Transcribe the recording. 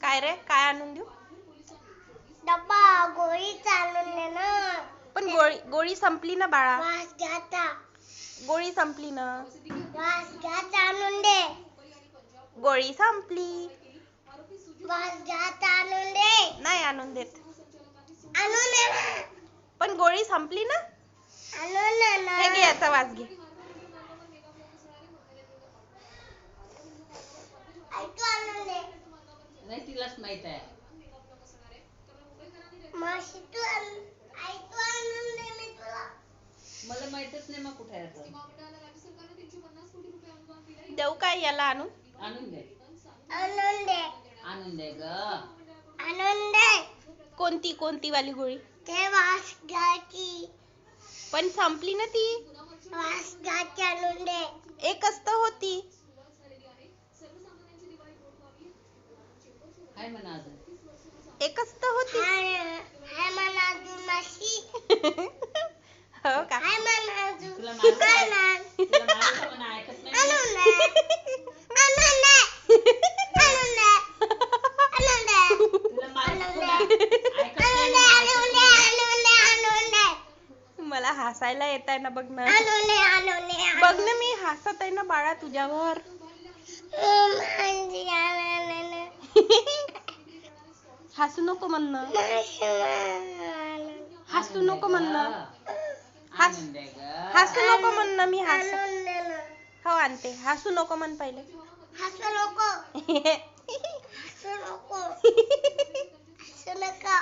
काय रे, काय आणून देऊ? डब्बा गोळी आणून दे ना. पण गोळी संपली ना बाळा. वास घ्याचा. गोळी संपली ना. वास घ्याचा आणून दे. गोळी संपली. वास घ्याचा आणून दे. नाही आणून देत. आणून दे ना. पण गोळी संपली ना. आणून दे ना. हे घे, याचा वास घे. ऐकू आणून दे. नाही, तिलाच माहित आहे. माशी तू ऐकू आणून दे मी तुला. मला माहितच नाही मग कुठे आहे आता. देऊ काय याला आणून? आणून दे. आणून दे. आणून दे ग. आणून दे. कोणती वाली गोळी? ते वास घ्याची. पण संपली ना ती. वास घ्याची आणून दे. एकच तर होती. हाय म्हणा अजून. एकच तर होती. हाय म्हणा अजून माशी. हो का? हाय म्हणा अजून. तुला माहित आहे? आणून तुला माहित आहे म्हणा, ऐकत नाही. आणून दे. आणून दे. आणून दे. आणून दे. तुला माहित आहे म्हणा, आणून दे. ऐकत नाही आणून दे. म्हणा. आणून दे. आणून दे. मला हसायला येत आहे ना, बघ ना. आणून दे. आणून दे. बघ ना, मी हसत आहे ना बाळा तुझ्यावर. हसू नको म्हणणं. हसू नको म्हणणं. आणून दे ग. हसू नको म्हणणं. मी हस आणून दे ना. हो आणते. हसू नको म्हण पहिले. हसू नको. हसू नको. हसू नका.